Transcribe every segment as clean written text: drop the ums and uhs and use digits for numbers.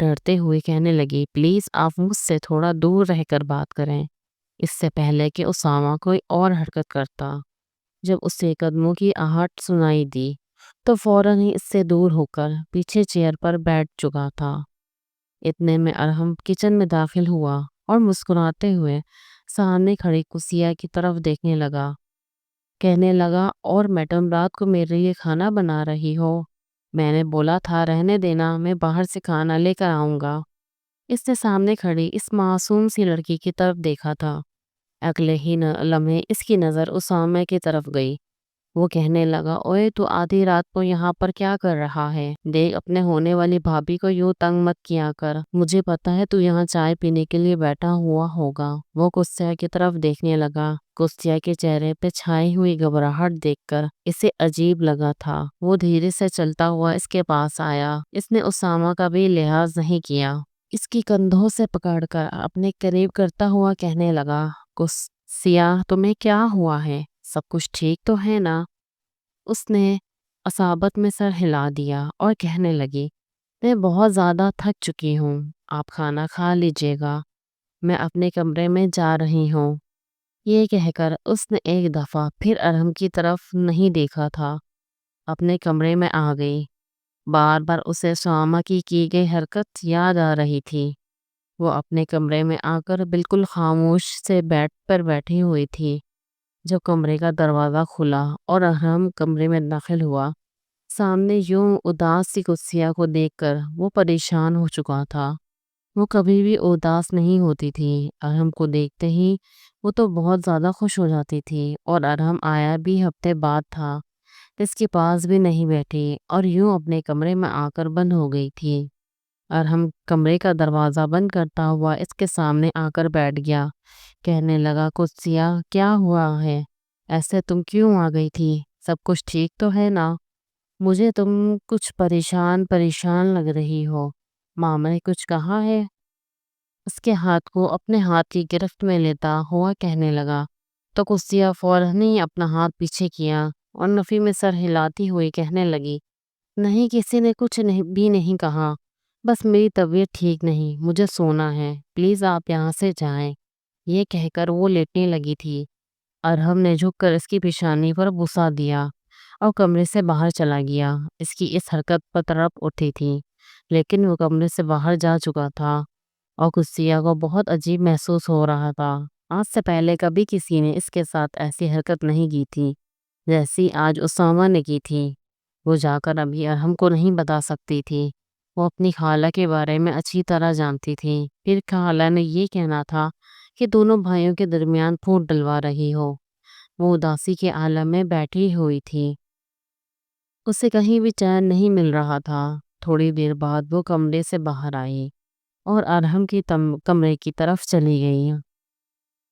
ڈرتے ہوئے کہنے لگی، پلیز آپ مجھ سے تھوڑا دور رہ کر بات کریں، اس سے پہلے کہ اسامہ کوئی اور حرکت کرتا۔ جب اسے قدموں کی آہٹ سنائی دی تو فوراً ہی اس سے دور ہو کر پیچھے چیئر پر بیٹھ چکا تھا۔ اتنے میں ارحم کچن میں داخل ہوا اور مسکراتے ہوئے سامنے کھڑی کسیا کی طرف دیکھنے لگا۔ کہنے لگا، اور میڈم رات کو میرے لیے کھانا بنا رہی ہو؟ میں نے بولا تھا رہنے دینا، میں باہر سے کھانا لے کر آؤں گا۔ اس نے سامنے کھڑی اس معصوم سی لڑکی کی طرف دیکھا تھا۔ اگلے ہی لمحے اس کی نظر اسامہ کی طرف گئی۔ وہ کہنے لگا، اوئے تو آدھی رات کو یہاں پر کیا کر رہا ہے؟ دیکھ اپنے ہونے والی بھابھی کو یوں تنگ مت کیا کر، مجھے پتا ہے تو یہاں چائے پینے کے لیے بیٹھا ہوا ہوگا۔ وہ کسیا کی طرف دیکھنے لگا۔ کسیا کے چہرے پہ چھائی ہوئی گھبراہٹ دیکھ کر اسے عجیب لگا تھا۔ وہ دھیرے سے چلتا ہوا اس کے پاس آیا۔ اس نے اسامہ کا بھی لحاظ نہیں کیا۔ اس کی کندھوں سے پکڑ کر اپنے قریب کرتا ہوا کہنے لگا، کسیا تمہیں کیا ہوا ہے؟ سب کچھ ٹھیک تو ہے نا؟ اس نے عصابت میں سر ہلا دیا اور کہنے لگی، میں بہت زیادہ تھک چکی ہوں، آپ کھانا کھا لیجیے گا، میں اپنے کمرے میں جا رہی ہوں۔ یہ کہہ کر اس نے ایک دفعہ پھر ارحم کی طرف نہیں دیکھا تھا، اپنے کمرے میں آ گئی۔ بار بار اسے اسامہ کی گئی حرکت یاد آ رہی تھی۔ وہ اپنے کمرے میں آ کر بالکل خاموش سے بیڈ پر بیٹھی ہوئی تھی۔ جب کمرے کا دروازہ کھلا اور ارحم کمرے میں داخل ہوا، سامنے یوں اداس سی کسیا کو دیکھ کر وہ پریشان ہو چکا تھا۔ وہ کبھی بھی اداس نہیں ہوتی تھی۔ ارحم کو دیکھتے ہی وہ تو بہت زیادہ خوش ہو جاتی تھی، اور ارحم آیا بھی ہفتے بعد تھا، اس کے پاس بھی نہیں بیٹھی اور یوں اپنے کمرے میں آ کر بند ہو گئی تھی۔ ارحم کمرے کا دروازہ بند کرتا ہوا اس کے سامنے آ کر بیٹھ گیا۔ کہنے لگا، کسیا کیا ہوا ہے؟ ایسے تم کیوں آ گئی تھی؟ سب کچھ ٹھیک تو ہے نا؟ مجھے تم کچھ پریشان لگ رہی ہو، ماما نے کچھ کہا ہے؟ اس کے ہاتھ کو اپنے ہاتھ کی گرفت میں لیتا ہوا کہنے لگا تو کسیا فوراً ہی اپنا ہاتھ پیچھے کیا اور نفی میں سر ہلاتی ہوئی کہنے لگی، نہیں کسی نے کچھ بھی نہیں کہا، بس میری طبیعت ٹھیک نہیں، مجھے سونا ہے، پلیز آپ یہاں سے جائیں۔ یہ کہہ کر وہ لیٹنے لگی تھی۔ ارحم نے جھک کر اس کی پیشانی پر بوسہ دیا اور کمرے سے باہر چلا گیا۔ اس کی اس حرکت پر تڑپ اٹھی تھی، لیکن وہ کمرے سے باہر جا چکا تھا اور کسیا کو بہت عجیب محسوس ہو رہا تھا۔ آج سے پہلے کبھی کسی نے اس کے ساتھ ایسی حرکت نہیں کی تھی جیسی آج اسامہ نے کی تھی۔ وہ جا کر ابھی ارحم کو نہیں بتا سکتی تھی۔ وہ اپنی خالہ کے بارے میں اچھی طرح جانتی تھی۔ پھر خالہ نے یہ کہنا تھا کہ دونوں بھائیوں کے درمیان پھوٹ ڈلوا رہی ہو۔ وہ اداسی کے عالم میں بیٹھی ہوئی تھی۔ اسے کہیں بھی چین نہیں مل رہا تھا۔ تھوڑی دیر بعد وہ کمرے سے باہر آئی اور ارحم کی کمرے کی طرف چلی گئی۔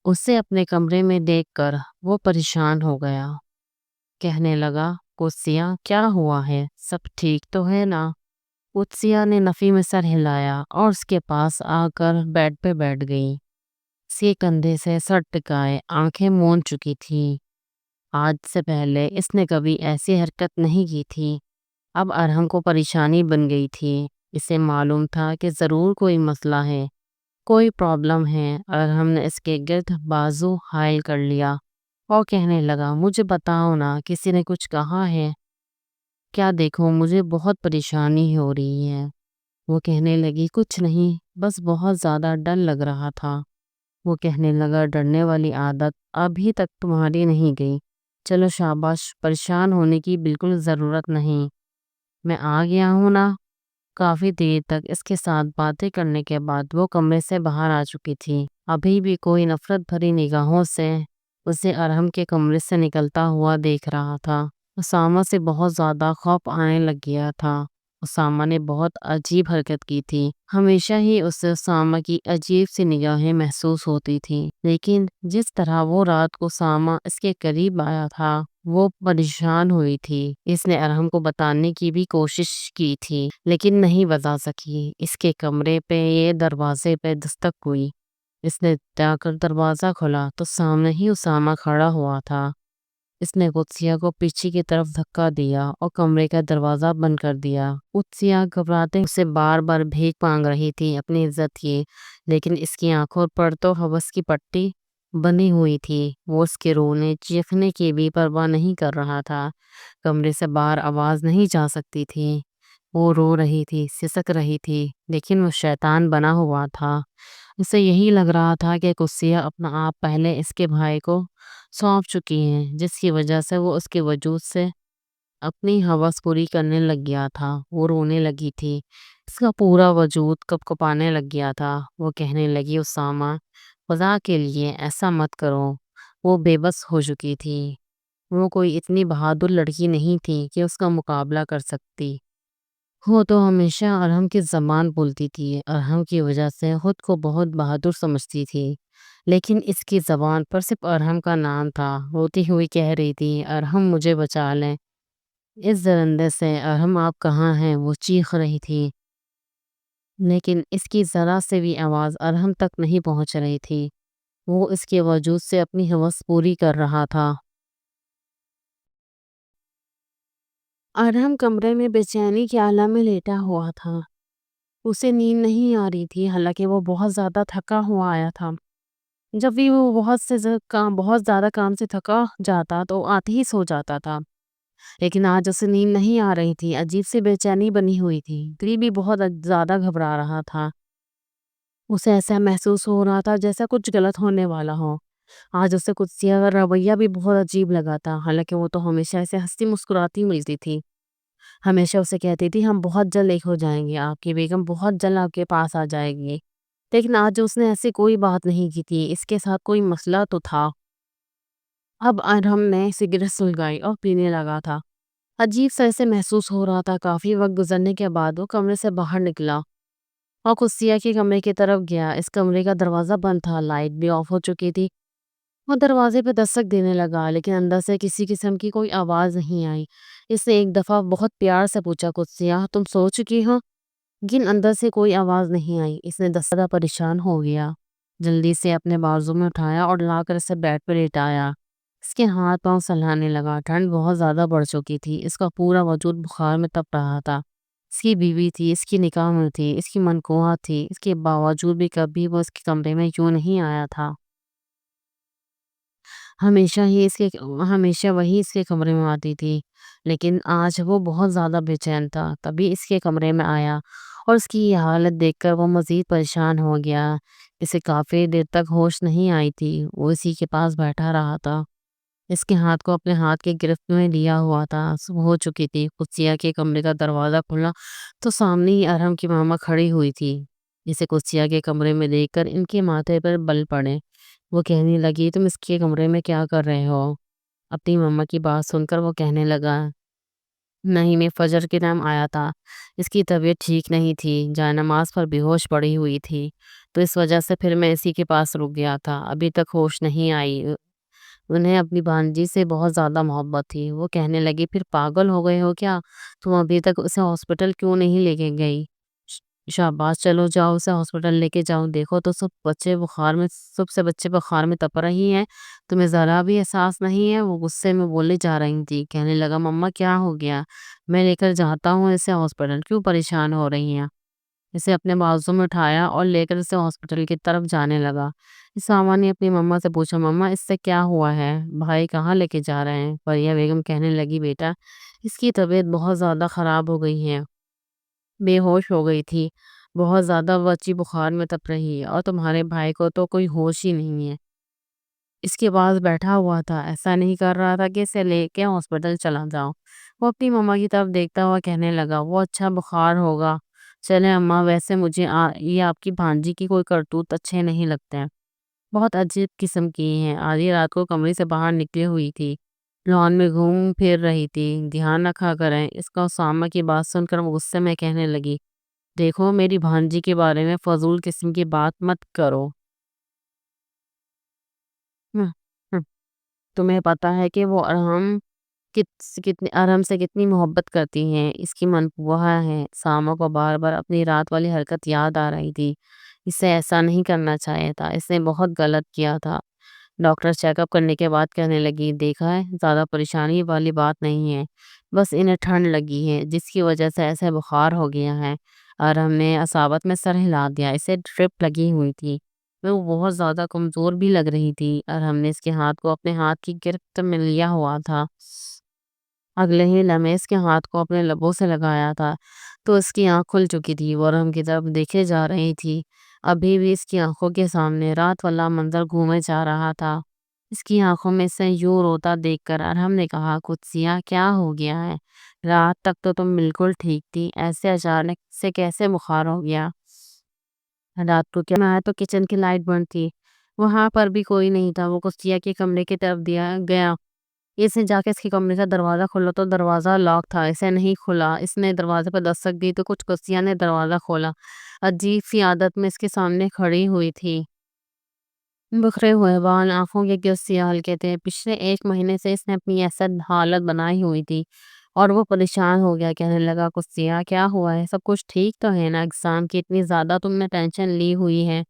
اسے اپنے کمرے میں دیکھ کر وہ پریشان ہو گیا۔ کہنے لگا، کسیا کیا ہوا ہے؟ سب ٹھیک تو ہے نا؟ کسیا نے نفی میں سر ہلایا اور اس کے پاس آ کر بیڈ پہ بیٹھ گئی۔ اس کے کندھے سے سر ٹکائے آنکھیں موند چکی تھی۔ آج سے پہلے اس نے کبھی ایسی حرکت نہیں کی تھی۔ اب ارحم کو پریشانی بن گئی تھی۔ اسے معلوم تھا کہ ضرور کوئی مسئلہ ہے، کوئی پرابلم ہے۔ ارحم نے اس کے گرد بازو حائل کر لیا اور کہنے لگا، مجھے بتاؤ نا، کسی نے کچھ کہا ہے کیا؟ دیکھو مجھے بہت پریشانی ہو رہی ہے۔ وہ کہنے لگی، کچھ نہیں، بس بہت زیادہ ڈر لگ رہا تھا۔ وہ کہنے لگا، ڈرنے والی عادت ابھی تک تمہاری نہیں گئی، چلو شاباش، پریشان ہونے کی بالکل ضرورت نہیں، میں آ گیا ہوں نا۔ کافی دیر تک اس کے ساتھ باتیں کرنے کے بعد وہ کمرے سے باہر آ چکی تھی۔ ابھی بھی کوئی نفرت بھری نگاہوں سے اسے ارحم کے کمرے سے نکلتا ہوا دیکھ رہا تھا۔ اسامہ سے بہت زیادہ خوف آنے لگ گیا تھا۔ اسامہ نے بہت عجیب حرکت کی تھی۔ ہمیشہ ہی اسے اسامہ کی عجیب سی نگاہیں محسوس ہوتی تھی، لیکن جس طرح وہ رات کو اسامہ اس کے قریب آیا تھا وہ پریشان ہوئی تھی۔ اس نے ارحم کو بتانے کی بھی کوشش کی تھی لیکن نہیں بتا سکی۔ اس کے کمرے پہ یہ دروازے پہ دستک ہوئی۔ اس نے جا کر دروازہ کھولا تو سامنے ہی اسامہ کھڑا ہوا تھا۔ اس نے قدسیہ کو پیچھے کی طرف دھکا دیا اور کمرے کا دروازہ بند کر دیا۔ قدسیہ گھبراتے اسے بار بار بھیک مانگ رہی تھی اپنی عزت کی، لیکن اس کی آنکھوں پر تو ہوس کی پٹی بنی ہوئی تھی۔ وہ اس کے رونے چیخنے کی بھی پرواہ نہیں کر رہا تھا۔ کمرے سے باہر آواز نہیں جا سکتی تھی۔ وہ رو رہی تھی، سسک رہی تھی، لیکن وہ شیطان بنا ہوا تھا۔ اسے یہی لگ رہا تھا کہ قدسیہ اپنا آپ پہلے اس کے بھائی کو سونپ چکی ہے، جس کی وجہ سے وہ اس کے وجود سے اپنی ہوس پوری کرنے لگ گیا تھا۔ وہ رونے لگی تھی، اس کا پورا وجود کپکپانے لگ گیا تھا۔ وہ کہنے لگی، اسامہ خدا کے لیے ایسا مت کرو۔ وہ بے بس ہو چکی تھی۔ وہ کوئی اتنی بہادر لڑکی نہیں تھی کہ اس کا مقابلہ کر سکتی۔ وہ تو ہمیشہ ارحم کی زبان بولتی تھی، ارحم کی وجہ سے خود کو بہت بہادر سمجھتی تھی، لیکن اس کی زبان پر صرف ارحم کا نام تھا۔ روتی ہوئی کہہ رہی تھی، ارحم مجھے بچا لیں اس درندے سے، ارحم آپ کہاں ہیں؟ وہ چیخ رہی تھی، لیکن اس کی ذرا سے بھی آواز ارحم تک نہیں پہنچ رہی تھی۔ وہ اس کے وجود سے اپنی ہوس پوری کر رہا تھا۔ ارحم کمرے میں بے چینی کے عالم میں لیٹا ہوا تھا۔ اسے نیند نہیں آ رہی تھی، حالانکہ وہ بہت زیادہ تھکا ہوا آیا تھا۔ جب بھی وہ بہت زیادہ کام سے تھکا جاتا تو آتے ہی سو جاتا تھا، لیکن آج اسے نیند نہیں آ رہی تھی۔ عجیب سی بے چینی بنی ہوئی تھی، دل بھی بہت زیادہ گھبرا رہا تھا۔ اسے ایسا محسوس ہو رہا تھا جیسا کچھ غلط ہونے والا ہو۔ آج اسے قدسیہ کا رویہ بھی بہت عجیب لگا تھا، حالانکہ وہ تو ہمیشہ اسے ہنستی مسکراتی ملتی تھی۔ ہمیشہ اسے کہتی تھی، ہم بہت جلد ایک ہو جائیں گے، آپ کی بیگم بہت جلد آپ کے پاس آ جائے گی۔ لیکن آج اس نے ایسی کوئی بات نہیں کی تھی، اس کے ساتھ کوئی مسئلہ تو تھا۔ اب ارحم نے سگریٹ سلگائی اور پینے لگا تھا۔ عجیب سا اسے محسوس ہو رہا تھا۔ کافی وقت گزرنے کے بعد وہ کمرے سے باہر نکلا اور قدسیہ کے کمرے کی طرف گیا۔ اس کمرے کا دروازہ بند تھا، لائٹ بھی آف ہو چکی تھی۔ وہ دروازے پہ دستک دینے لگا، لیکن اندر سے کسی قسم کی کوئی آواز نہیں آئی۔ اس نے ایک دفعہ بہت پیار سے پوچھا، قدسیہ تم سو چکی ہو؟ لیکن اندر سے کوئی آواز نہیں آئی۔ اس نے زیادہ پریشان ہو گیا، جلدی سے اپنے بازو میں اٹھایا اور لا کر اسے بیڈ پہ لیٹایا۔ اس کے ہاتھ پاؤں سلہانے لگا۔ ٹھنڈ بہت زیادہ بڑھ چکی تھی، اس کا پورا وجود بخار میں تپ رہا تھا۔ اس کی بیوی تھی، اس کی نکاح میں تھی، اس کی منقوہ تھی، اس کے باوجود بھی کبھی وہ اس کے کمرے میں کیوں نہیں آیا تھا؟ ہمیشہ وہی اس کے کمرے میں آتی تھی، لیکن آج وہ بہت زیادہ بے چین تھا۔ تبھی اس کے کمرے میں آیا اور اس کی یہ حالت دیکھ کر وہ مزید پریشان ہو گیا۔ اسے کافی دیر تک ہوش نہیں آئی تھی۔ وہ اسی کے پاس بیٹھا رہا تھا، اس کے ہاتھ کو اپنے ہاتھ کے گرفت میں لیا ہوا تھا۔ صبح ہو چکی تھی۔ قدسیہ کے کمرے کا دروازہ کھلا تو سامنے ہی ارحم کی ماما کھڑی ہوئی تھی۔ اسے قدسیہ کے کمرے میں دیکھ کر ان کے ماتھے پر بل پڑے۔ وہ کہنے لگی، تم اس کے کمرے میں کیا کر رہے ہو؟ اپنی ماما کی بات سن کر وہ کہنے لگا، نہیں، میں فجر کے ٹائم آیا تھا، اس کی طبیعت ٹھیک نہیں تھی، جائے نماز پر بے ہوش پڑی ہوئی تھی، تو اس وجہ سے پھر میں اسی کے پاس رک گیا تھا، ابھی تک ہوش نہیں آئی۔ انہیں اپنی بھانجی سے بہت زیادہ محبت تھی۔ وہ کہنے لگی، پھر پاگل ہو گئے ہو کیا؟ تم ابھی تک اسے ہاسپٹل کیوں نہیں لے کے گئی؟ شاباش، چلو جاؤ اسے ہاسپٹل لے کے جاؤ، دیکھو تو سب سے بچے بخار میں تپ رہی ہیں، تمہیں ذرا بھی احساس نہیں ہے؟ وہ غصے میں بولے جا رہی تھی۔ کہنے لگا، مما کیا ہو گیا؟ میں لے کر جاتا ہوں اسے ہاسپٹل، کیوں پریشان ہو رہی ہیں؟ اسے اپنے بازو میں اٹھایا اور لے کر اسے ہاسپٹل کی طرف جانے لگا۔ اسامہ نے اپنی مما سے پوچھا، مما اس سے کیا ہوا ہے؟ بھائی کہاں لے کے جا رہے ہیں؟ فریہ بیگم کہنے لگی، بیٹا اس کی طبیعت بہت زیادہ خراب ہو گئی ہے، بے ہوش ہو گئی تھی، بہت زیادہ بچی بخار میں تپ رہی ہے، اور تمہارے بھائی کو تو کوئی ہوش ہی نہیں ہے، اس کے پاس بیٹھا ہوا تھا، ایسا نہیں کر رہا تھا کہ اسے لے کے ہاسپٹل چلا جاؤ۔ وہ اپنی مما کی طرف دیکھتا ہوا کہنے لگا، وہ اچھا بخار ہوگا، چلے اماں، ویسے مجھے یہ آپ کی بھانجی کی کوئی کرتوت اچھے نہیں لگتے ہیں، بہت عجیب قسم کی ہیں، آدھی رات کو کمرے سے باہر نکلی ہوئی تھی، لان میں گھوم پھر رہی تھی، دھیان رکھا کریں اس کا۔ اسامہ کی بات سن کر وہ غصے میں کہنے لگی، دیکھو میری بھانجی کے بارے میں فضول قسم کی بات مت کرو۔ ہم، ہم، تمہیں پتا ہے کہ وہ ارحم سے کتنی محبت کرتی ہیں، اس کی منقوہ ہے۔ اسامہ کو بار بار اپنی رات والی حرکت یاد آ رہی تھی۔ اسے ایسا نہیں کرنا چاہیے تھا، اس نے بہت غلط کیا تھا، ڈاکٹر چیک اپ کرنے کے بعد کہنے لگی، دیکھا ہے زیادہ پریشانی والی بات نہیں ہے، بس انہیں ٹھنڈ لگی ہے جس کی وجہ سے ایسے بخار ہو گیا ہے۔ اور ہم نے اصابت میں سر ہلا دیا، اسے ڈرپ لگی ہوئی تھی، وہ بہت زیادہ کمزور بھی لگ رہی تھی، اور ہم نے اس کے ہاتھ کو اپنے ہاتھ کی گرفت میں لیا ہوا تھا۔ اگلے ہی لمحے اس کے ہاتھ کو اپنے لبوں سے لگایا تھا تو اس کی آنکھ کھل چکی تھی، وہ ہم کی طرف دیکھے جا رہی تھی۔ ابھی بھی اس کی آنکھوں کے سامنے رات والا منظر گھومے جا رہا تھا، اس کی آنکھوں میں سے یوں روتا دیکھ کر ارحم نے کہا، قدسیہ کیا ہو گیا ہے؟ رات تک تو تم بالکل ٹھیک تھی، ایسے اچانک سے کیسے بخار ہو گیا؟ رات کو کیا میں آیا تو کچن کی لائٹ بند تھی، وہاں پر بھی کوئی نہیں تھا۔ وہ قدسیہ کے کمرے کی طرف گیا، اس نے جا کے اس کے کمرے کا دروازہ کھولا تو دروازہ لاک تھا، اسے نہیں کھلا۔ اس نے دروازے پر دستک دی تو کچھ قدسیہ نے دروازہ کھولا، عجیب سی عادت میں اس کے سامنے کھڑی ہوئی تھی، بکھرے ہوئے بال، آنکھوں کے گرد سیاہ حلقے تھے۔ پچھلے 1 مہینے سے اس نے اپنی ایسا حالت بنائی ہوئی تھی اور وہ پریشان ہو گیا، کہنے لگا، قدسیہ کیا ہوا ہے؟ سب کچھ ٹھیک تو ہے نا؟ ایگزام کی اتنی زیادہ تم نے ٹینشن لی ہوئی ہے،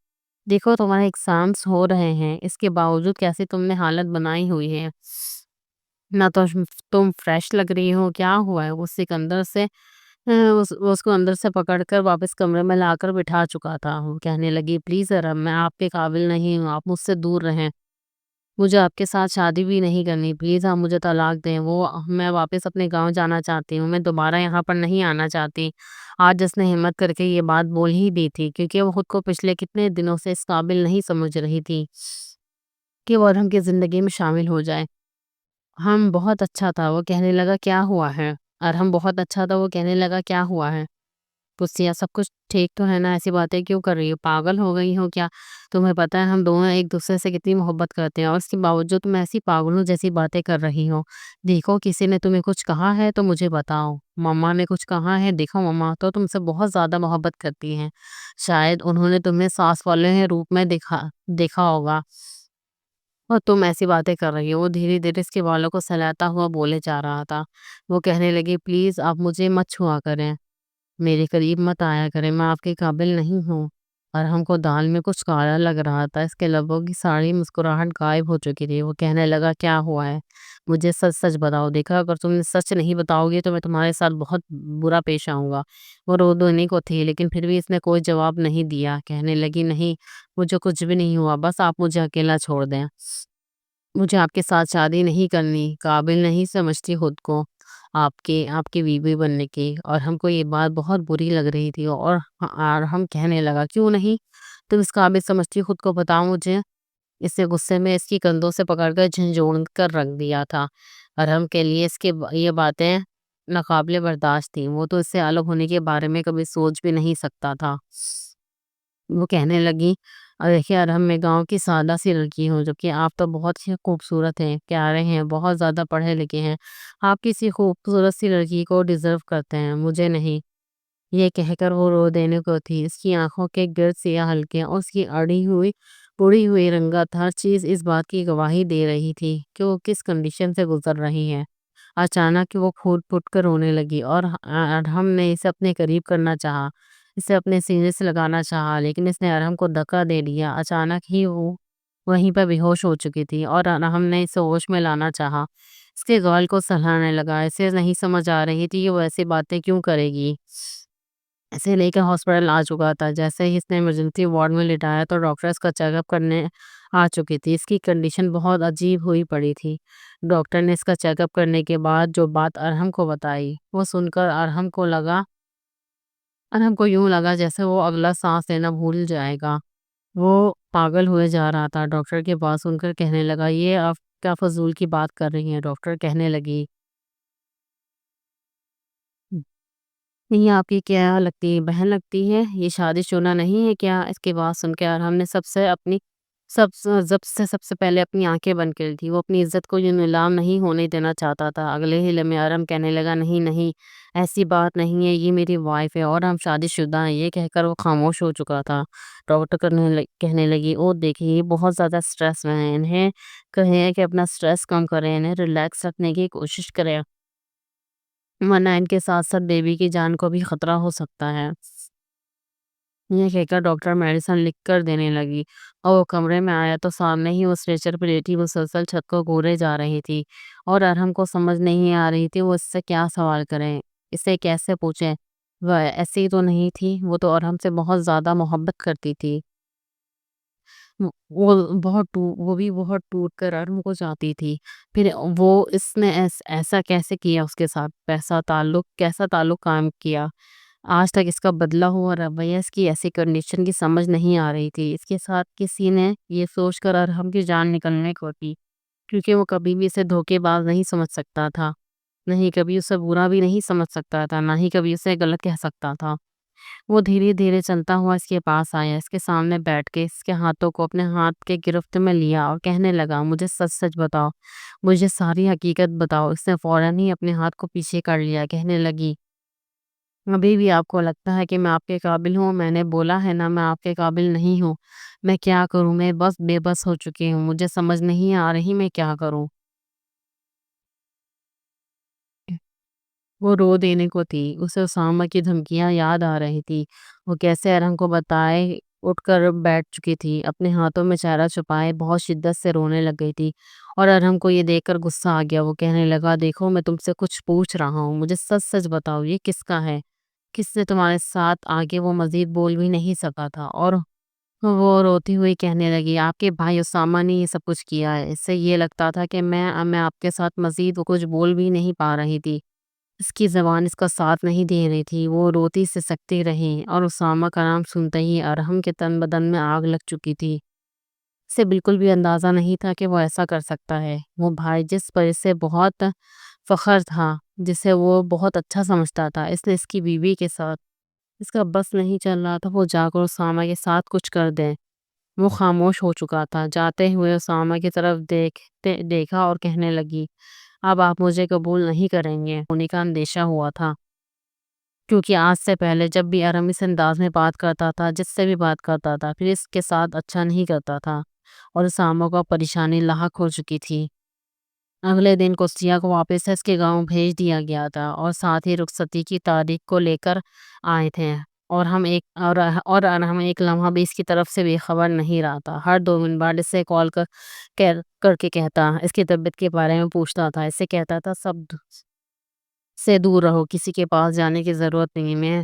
دیکھو تمہارے ایگزامز ہو رہے ہیں، اس کے باوجود کیسی تم نے حالت بنائی ہوئی ہے، نہ تو تم فریش لگ رہی ہو، کیا ہوا ہے؟ وہ سکندر سے وہ اس کو اندر سے پکڑ کر واپس کمرے میں لا کر بٹھا چکا تھا۔ وہ کہنے لگی، پلیز ارحم، میں آپ کے قابل نہیں ہوں، آپ مجھ سے دور رہیں، مجھے آپ کے ساتھ شادی بھی نہیں کرنی، پلیز آپ مجھے طلاق دیں، میں واپس اپنے گاؤں جانا چاہتی ہوں، میں دوبارہ یہاں پر نہیں آنا چاہتی۔ آج اس نے ہمت کر کے یہ بات بول ہی دی تھی، کیونکہ وہ خود کو پچھلے کتنے دنوں سے اس قابل نہیں سمجھ رہی تھی کہ وہ ارحم کی زندگی میں شامل ہو جائے۔ ہم بہت اچھا تھا، وہ کہنے لگا، کیا ہوا ہے؟ ارحم بہت اچھا تھا، وہ کہنے لگا، کیا ہوا ہے؟ قدسیہ، سب کچھ ٹھیک تو ہے نا؟ ایسی باتیں کیوں کر رہی ہو؟ پاگل ہو گئی ہو کیا؟ تمہیں پتہ ہے ہم دونوں ایک دوسرے سے کتنی محبت کرتے ہیں، اور اس کے باوجود تم ایسی پاگلوں جیسی باتیں کر رہی ہو۔ دیکھو کسی نے تمہیں کچھ کہا ہے تو مجھے بتاؤ، مما نے کچھ کہا ہے؟ دیکھو مما تو تم سے بہت زیادہ محبت کرتی ہیں، شاید انہوں نے تمہیں ساس والے روپ میں دیکھا ہوگا اور تم ایسی باتیں کر رہی ہو۔ وہ دھیرے دھیرے اس کے بالوں کو سلاتا ہوا بولے جا رہا تھا۔ وہ کہنے لگی، پلیز آپ مجھے مت چھوا کریں، میرے قریب مت آیا کریں، میں آپ کے قابل نہیں ہوں۔ اور ہم کو دال میں کچھ کالا لگ رہا تھا، اس کے لبوں کی ساری مسکراہٹ غائب ہو چکی تھی۔ وہ کہنے لگا، کیا ہوا ہے؟ مجھے سچ سچ بتاؤ، دیکھا اگر تم سچ نہیں بتاؤ گی تو میں تمہارے ساتھ بہت برا پیش آؤں گا۔ وہ رو دھونے کو تھی لیکن پھر بھی اس نے کوئی جواب نہیں دیا، کہنے لگی، نہیں، مجھے کچھ بھی نہیں ہوا، بس آپ مجھے اکیلا چھوڑ دیں، مجھے آپ کے ساتھ شادی نہیں کرنی، قابل نہیں سمجھتی خود کو آپ کی بیوی بننے کی۔ اور ہم کو یہ بات بہت بری لگ رہی تھی، اور ہم کہنے لگا، کیوں نہیں تم اس قابل سمجھتی خود کو، بتاؤ مجھے۔ اس سے غصے میں اس کی کندھوں سے پکڑ کر جھنجھوڑ کر رکھ دیا تھا، اور ہم کے لیے اس کے یہ باتیں ناقابل برداشت تھیں، وہ تو اس سے الگ ہونے کے بارے میں کبھی سوچ بھی نہیں سکتا تھا۔ وہ کہنے لگی، اور دیکھیے ارحم، میں گاؤں کی سادہ سی لڑکی ہوں، جبکہ آپ تو بہت ہی خوبصورت ہیں، پیارے ہیں، بہت زیادہ پڑھے لکھے ہیں، آپ کسی خوبصورت سی لڑکی کو ڈیزرو کرتے ہیں، مجھے نہیں۔ یہ کہہ کر وہ رو دینے کو تھی، اس کی آنکھوں کے گرد سیاہ حلقے اور اس کی بڑی ہوئی رنگت ہر چیز اس بات کی گواہی دے رہی تھی کہ وہ کس کنڈیشن سے گزر رہی ہے۔ اچانک وہ پھوٹ پھوٹ کر رونے لگی، اور ارحم نے اسے اپنے قریب کرنا چاہا، اسے اپنے سینے سے لگانا چاہا، لیکن اس نے ارحم کو دھکا دے دیا۔ اچانک ہی وہ وہیں پر بے ہوش ہو چکی تھی، اور ارحم نے اسے ہوش میں لانا چاہا، اس کے گال کو سہلانے لگا۔ اسے نہیں سمجھ آ رہی تھی کہ وہ ایسی باتیں کیوں کرے گی۔ اسے لے کر ہاسپٹل آ چکا تھا، جیسے ہی اس نے ایمرجنسی وارڈ میں لٹایا تو ڈاکٹر اس کا چیک اپ کرنے آ چکی تھی۔ اس کی کنڈیشن بہت عجیب ہوئی پڑی تھی۔ ڈاکٹر نے اس کا چیک اپ کرنے کے بعد جو بات ارحم کو بتائی، وہ سن کر ارحم کو یوں لگا جیسے وہ اگلا سانس لینا بھول جائے گا، وہ پاگل ہوئے جا رہا تھا۔ ڈاکٹر کی بات سن کر کہنے لگا، یہ آپ کیا فضول کی بات کر رہی ہیں؟ ڈاکٹر کہنے لگی، نہیں، آپ کی کیا لگتی ہے؟ بہن لگتی ہے؟ یہ شادی شدہ نہیں ہے کیا؟ اس کی بات سن کے ارحم نے سب سے پہلے اپنی آنکھیں بند کر تھی، وہ اپنی عزت کو یہ نیلام نہیں ہونے دینا چاہتا تھا۔ اگلے ہی لمحے ارحم کہنے لگا، نہیں نہیں، ایسی بات نہیں ہے، یہ میری وائف ہے اور ہم شادی شدہ ہیں۔ یہ کہہ کر وہ خاموش ہو چکا تھا۔ ڈاکٹر کہنے لگی، او دیکھیے، یہ بہت زیادہ سٹریس میں ہیں، انہیں کہیں کہ اپنا سٹریس کم کریں، انہیں ریلیکس رکھنے کی کوشش کریں، ورنہ ان کے ساتھ ساتھ بیبی کی جان کو بھی خطرہ ہو سکتا ہے۔ یہ کہہ کر ڈاکٹر میڈیسن لکھ کر دینے لگی اور وہ کمرے میں آیا تو سامنے ہی وہ اسٹریچر پہ لیٹی مسلسل چھت کو گورے جا رہی تھی اور ارہم کو سمجھ نہیں آ رہی تھی وہ اس سے کیا سوال کریں، اسے کیسے پوچھیں۔ وہ ایسی تو نہیں تھی، وہ تو ارہم سے بہت زیادہ محبت کرتی تھی۔ وہ بھی بہت ٹوٹ کر ارم کو چاہتی تھی۔ پھر وہ اس نے ایسا کیسے کیا اس کے ساتھ، کیسا تعلق قائم کیا؟ آج تک اس کا بدلا ہوا رویہ اس کی ایسی کنڈیشن کی سمجھ نہیں آ رہی تھی۔ اس کے ساتھ کسی نے یہ سوچ کر ارہم کی جان نکلنے کو تھی، کیونکہ وہ کبھی بھی اسے دھوکے باز نہیں سمجھ سکتا تھا، نہیں کبھی اسے برا بھی نہیں سمجھ سکتا تھا، نہ ہی کبھی اسے غلط کہہ سکتا تھا۔ وہ دھیرے دھیرے چلتا ہوا اس کے پاس آیا، اس کے سامنے بیٹھ کے اس کے ہاتھوں کو اپنے ہاتھ کے گرفت میں لیا اور کہنے لگا، مجھے سچ سچ بتاؤ، مجھے ساری حقیقت بتاؤ۔ اس نے فوراً ہی اپنے ہاتھ کو پیچھے کر لیا، کہنے لگی، ابھی بھی آپ کو لگتا ہے کہ میں آپ کے قابل ہوں؟ میں نے بولا ہے نا میں آپ کے قابل نہیں ہوں۔ میں کیا کروں؟ میں بس بے بس ہو چکی ہوں، مجھے سمجھ نہیں آ رہی میں کیا کروں۔ وہ رو دینے کو تھی، اسے اسامہ کی دھمکیاں یاد آ رہی تھی، وہ کیسے ارہم کو بتائے اٹھ کر بیٹھ چکی تھی، اپنے ہاتھوں میں چہرہ چھپائے بہت شدت سے رونے لگ گئی تھی، اور ارہم کو یہ دیکھ کر غصہ آ گیا۔ وہ کہنے لگا، دیکھو میں تم سے کچھ پوچھ رہا ہوں، مجھے سچ سچ بتاؤ، یہ کس کا ہے؟ کس نے تمہارے ساتھ؟ آگے وہ مزید بول بھی نہیں سکا تھا، اور وہ روتی ہوئی کہنے لگی، آپ کے بھائی اسامہ نے یہ سب کچھ کیا ہے۔ اس سے یہ لگتا تھا کہ میں آپ کے ساتھ مزید وہ کچھ بول بھی نہیں پا رہی تھی، اس کی زبان اس کا ساتھ نہیں دے رہی تھی، وہ روتی سے سکتی رہی، اور اسامہ کا نام سنتے ہی ارہم کے تن بدن میں آگ لگ چکی تھی۔ اسے بالکل بھی اندازہ نہیں تھا کہ وہ ایسا کر سکتا ہے، وہ بھائی جس پر اسے بہت فخر تھا، جسے وہ بہت اچھا سمجھتا تھا، اس نے اس کی بیوی کے ساتھ، اس کا بس نہیں چل رہا تھا وہ جا کر اسامہ کے ساتھ کچھ کر دے۔ وہ خاموش ہو چکا تھا، جاتے ہوئے اسامہ کی طرف دیکھا اور کہنے لگی، اب آپ مجھے قبول نہیں کریں گے؟ ہونے کا اندیشہ ہوا تھا، کیونکہ آج سے پہلے جب بھی ارم اس انداز میں بات کرتا تھا، جس سے بھی بات کرتا تھا، پھر اس کے ساتھ اچھا نہیں کرتا تھا، اور اسامہ کو پریشانی لاحق ہو چکی تھی۔ اگلے دن کوسیا کو واپس اس کے گاؤں بھیج دیا گیا تھا، اور ساتھ ہی رخصتی کی تاریخ کو لے کر آئے تھے، اور ہم ایک لمحہ بھی اس کی طرف سے بے خبر نہیں رہا تھا۔ ہر 2 منٹ بعد اسے کال کر کے کہتا، اس کی طبیعت کے بارے میں پوچھتا تھا، اسے کہتا تھا سب سے دور رہو، کسی کے پاس جانے کی ضرورت نہیں۔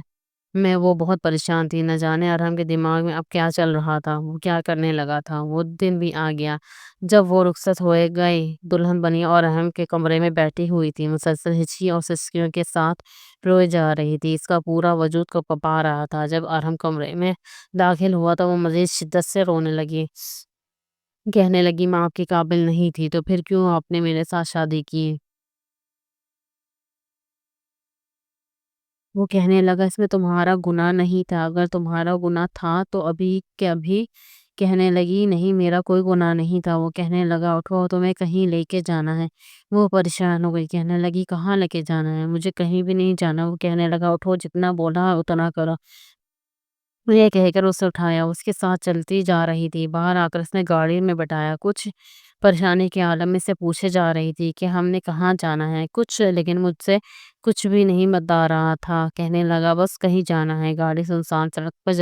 میں وہ بہت پریشان تھی، نہ جانے ارہم کے دماغ میں اب کیا چل رہا تھا، وہ کیا کرنے لگا تھا۔ وہ دن بھی آ گیا جب وہ رخصت ہوئے گئے، دلہن بنی اور ارہم کے کمرے میں بیٹھی ہوئی تھی، مسلسل ہچکی اور سسکیوں کے ساتھ روئے جا رہی تھی، اس کا پورا وجود کپا رہا تھا۔ جب ارہم کمرے میں داخل ہوا تو وہ مزید شدت سے رونے لگی، کہنے لگی، میں آپ کے قابل نہیں تھی تو پھر کیوں آپ نے میرے ساتھ شادی کی؟ وہ کہنے لگا، اس میں تمہارا گناہ نہیں تھا، اگر تمہارا گناہ تھا تو ابھی کے ابھی کہنے لگی، نہیں میرا کوئی گناہ نہیں تھا۔ وہ کہنے لگا، اٹھو تمہیں کہیں لے کے جانا ہے۔ وہ پریشان ہو گئی، کہنے لگی، کہاں لے کے جانا ہے؟ مجھے کہیں بھی نہیں جانا۔ وہ کہنے لگا، اٹھو، جتنا بولا اتنا کرو۔ یہ کہہ کر اسے اٹھایا، اس کے ساتھ چلتی جا رہی تھی، باہر آ کر اس نے گاڑی میں بٹھایا، کچھ پریشانی کے عالم میں سے پوچھے جا رہی تھی کہ ہم نے کہاں جانا ہے کچھ، لیکن مجھ سے کچھ بھی نہیں بتا رہا تھا۔ کہنے لگا، بس کہیں جانا ہے۔ گاڑی سنسان سڑک پر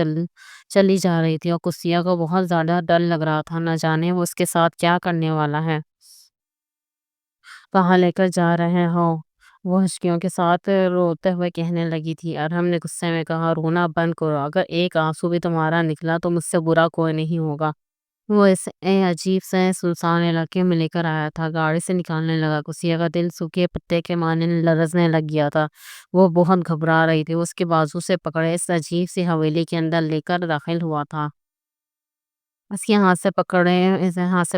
چلی جا رہی تھی، اور کسیا کو بہت زیادہ ڈر لگ رہا تھا، نہ جانے وہ اس کے ساتھ کیا کرنے والا ہے، کہاں لے کر جا رہے ہو۔ وہ ہچکیوں کے ساتھ روتے ہوئے کہنے لگی تھی۔ ارہم نے غصے میں کہا، رونا بند کرو، اگر ایک آنسو بھی تمہارا نکلا تو مجھ سے برا کوئی نہیں ہوگا۔ وہ اس عجیب سے سنسان علاقے میں لے کر آیا تھا، گاڑی سے نکالنے لگا۔ کسیا کا دل سوکھے پتے کے مانند لرزنے لگ گیا تھا، وہ بہت گھبرا رہی تھی۔ وہ اس کے بازو سے پکڑے اس عجیب سی حویلی کے اندر لے کر داخل ہوا تھا، اسے ہاتھ سے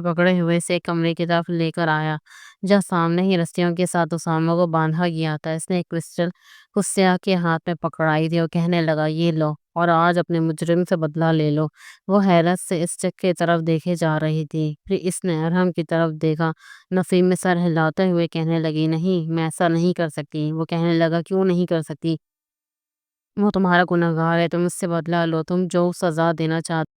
پکڑے ہوئے اسے ایک کمرے کی طرف لے کر آیا، جہاں سامنے ہی رسیوں کے ساتھ اسامہ کو باندھا گیا تھا۔ اس نے ایک پسٹل کسیا کے ہاتھ میں پکڑائی تھی اور کہنے لگا، یہ لو، اور آج اپنے مجرم سے بدلہ لے لو۔ وہ حیرت سے اس چیک کی طرف دیکھے جا رہی تھی، پھر اس نے ارہم کی طرف دیکھا، نفی میں سر ہلاتے ہوئے کہنے لگی، نہیں میں ایسا نہیں کر سکتی۔ وہ کہنے لگا، کیوں نہیں کر سکتی؟ وہ تمہارا گنہگار ہے، تم اس سے بدلہ لو، تم جو سزا دینا چاہتے